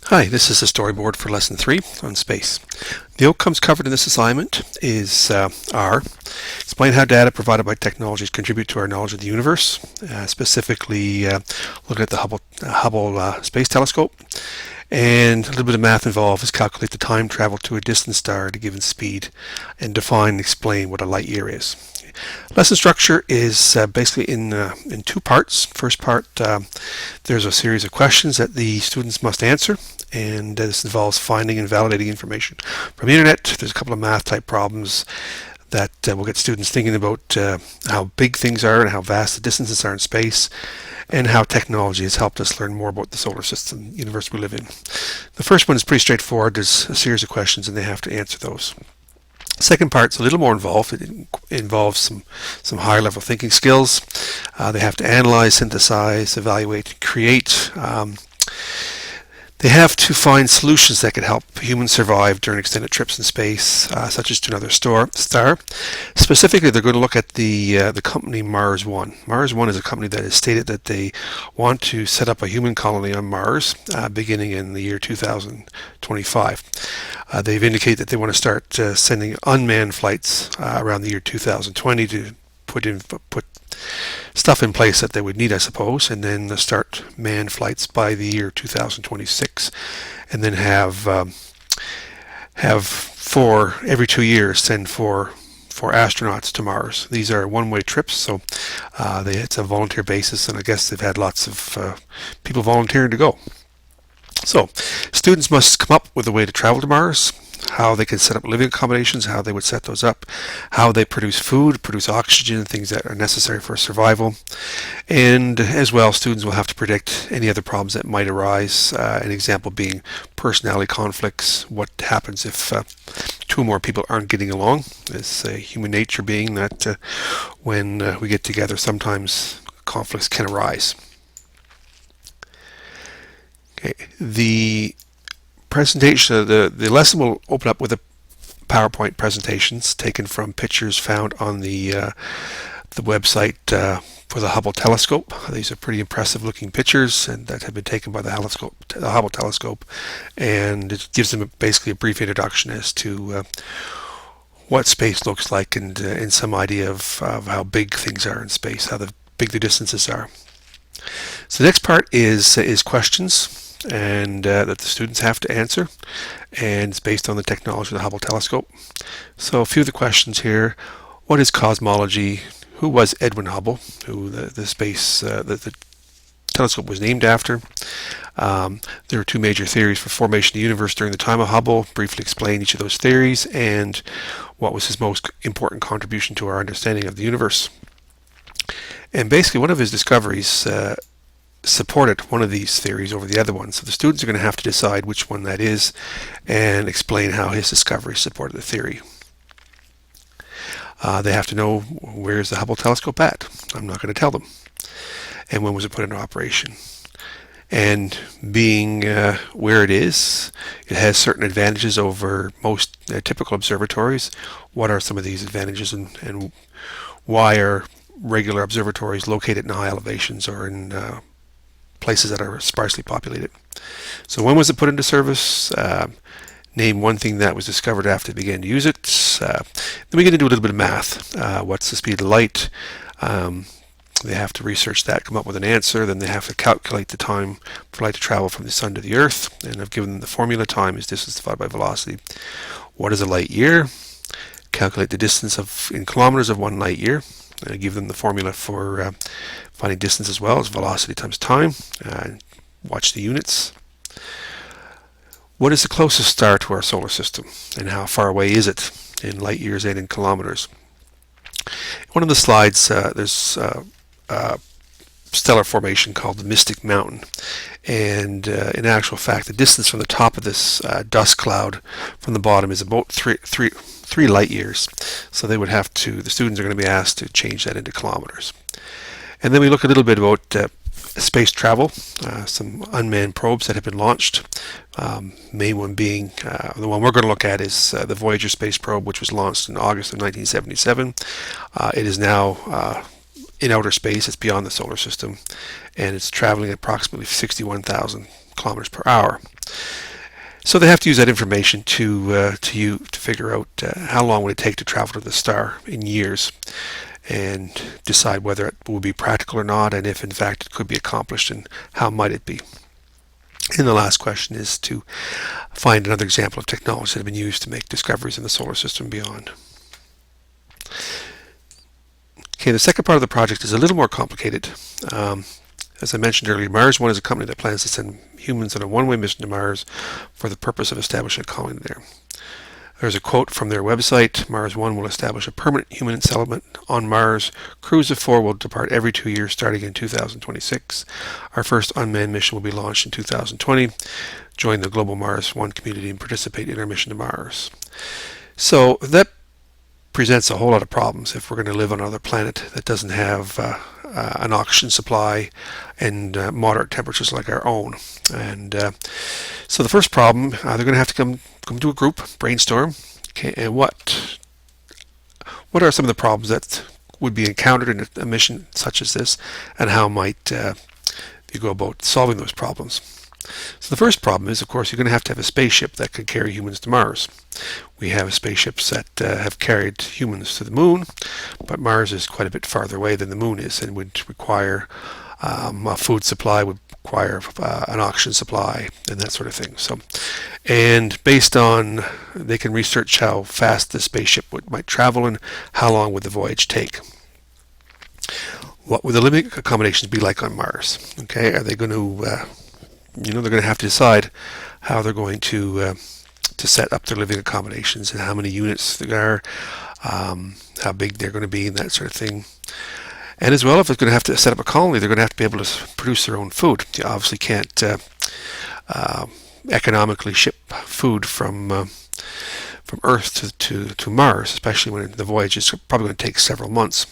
Hi, this is the storyboard for Lesson 3 on space. The outcomes covered in this assignment are explain how data provided by technologies contribute to our knowledge of the universe, specifically looking at the Hubble Space Telescope, and a little bit of math involved is calculate the time travel to a distant star at a given speed and define and explain what a light year is. Lesson structure is basically in two parts. First part, there's a series of questions that the students must answer, and this involves finding and validating information from the internet. There's a couple of math type problems that will get students thinking about how big things are and how vast the distances are in space, and how technology has helped us learn more about the solar system, universe we live in. The first one is pretty straightforward. There's a series of questions and they have to answer those. Second part's a little more involved. It involves some higher level thinking skills. They have to analyze, synthesize, evaluate, create. They have to find solutions that could help humans survive during extended trips in space, such as to another star. Specifically, they're going to look at the company Mars One. Mars One is a company that has stated that they want to set up a human colony on Mars beginning in the year 2025. They've indicated that they want to start sending unmanned flights around the year 2020 to put stuff in place that they would need, I suppose, and then start manned flights by the year 2026, and then have for every 2 years send four astronauts to Mars. These are one-way trips, so it's a volunteer basis, and I guess they've had lots of people volunteering to go. So, students must come up with a way to travel to Mars, how they can set up living accommodations, how they would set those up, how they produce food, produce oxygen, things that are necessary for survival. And as well, students will have to predict any other problems that might arise, an example being personality conflicts, what happens if two or more people aren't getting along. It's human nature being that when we get together, sometimes conflicts can arise. Okay. The presentation, the lesson will open up with a PowerPoint presentations taken from pictures found on the website for the Hubble telescope. These are pretty impressive looking pictures and that have been taken by the Hubble telescope, and it gives them basically a brief introduction as to what space looks like and some idea of how big things are in space, how big the distances are. So the next part is questions, and that the students have to answer, and it's based on the technology of the Hubble telescope. So a few of the questions here: what is cosmology? Who was Edwin Hubble, who the telescope was named after? There are two major theories for formation of the universe during the time of Hubble. Briefly explain each of those theories and what was his most important contribution to our understanding of the universe. And basically, one of his discoveries supported one of these theories over the other one. So the students are going to have to decide which one that is and explain how his discovery supported the theory. They have to know, where's the Hubble telescope at? I'm not going to tell them. And when was it put into operation? And being where it is, it has certain advantages over most typical observatories. What are some of these advantages, and why are regular observatories located in high elevations or in places that are sparsely populated? So when was it put into service? Name one thing that was discovered after they began to use it. Then we get to do a little bit of math. What's the speed of light? They have to research that, come up with an answer. Then they have to calculate the time for light to travel from the sun to the earth. And I've given them the formula: time is distance divided by velocity. What is a light year? Calculate the distance in kilometers of 1 light year. I give them the formula for finding distance as well as velocity times time. Watch the units. What is the closest star to our solar system, and how far away is it in light years and in kilometers? One of the slides, there's stellar formation called the Mystic Mountain, and in actual fact, the distance from the top of this dust cloud from the bottom is about three light years. So the students are going to be asked to change that into kilometers. And then we look a little bit about space travel, some unmanned probes that have been launched. Main one being, the one we're going to look at is the Voyager space probe, which was launched in August of 1977. It is now in outer space. It's beyond the solar system, and it's traveling at approximately 61,000 kilometers per hour. So they have to use that information to figure out how long would it take to travel to the star in years, and decide whether it will be practical or not, and if in fact it could be accomplished, and how might it be. And the last question is to find another example of technology that have been used to make discoveries in the solar system and beyond. Okay, the second part of the project is a little more complicated. As I mentioned earlier, Mars One is a company that plans to send humans on a one-way mission to Mars for the purpose of establishing a colony there. There's a quote from their website: Mars One will establish a permanent human settlement on Mars. Crews of 4 will depart every 2 years starting in 2026. Our first unmanned mission will be launched in 2020. Join the global Mars One community and participate in our mission to Mars. So that presents a whole lot of problems if we're going to live on another planet that doesn't have an oxygen supply and moderate temperatures like our own. And so the first problem, they're going to have to come to a group, brainstorm. Okay, and what are some of the problems that would be encountered in a mission such as this, and how might you go about solving those problems? So the first problem is, of course, you're going to have a spaceship that can carry humans to Mars. We have spaceships that have carried humans to the moon, but Mars is quite a bit farther away than the moon is, and would require a food supply, would require an oxygen supply, and that sort of thing. So, and based on, they can research how fast the spaceship might travel and how long would the voyage take. What would the living accommodations be like on Mars? Okay, are they going to they're going to have to decide how they're going to set up their living accommodations, and how many units there are, how big they're going to be, and that sort of thing. And as well, if they're going to have to set up a colony, they're going to have to be able to produce their own food. You obviously can't economically ship food from Earth to Mars, especially when the voyage is probably going to take several months.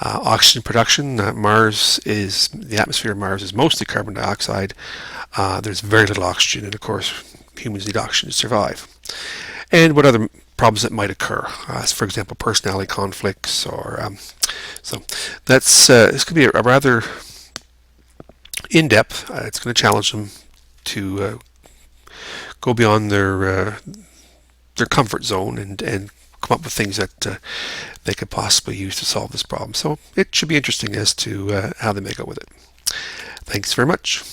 Oxygen production, the atmosphere of Mars is mostly carbon dioxide. There's very little oxygen, and of course humans need oxygen to survive. And what other problems that might occur, for example, personality conflicts, or so that's this could be a rather in-depth. It's going to challenge them to go beyond their comfort zone and come up with things that they could possibly use to solve this problem. So it should be interesting as to how they make out with it. Thanks very much.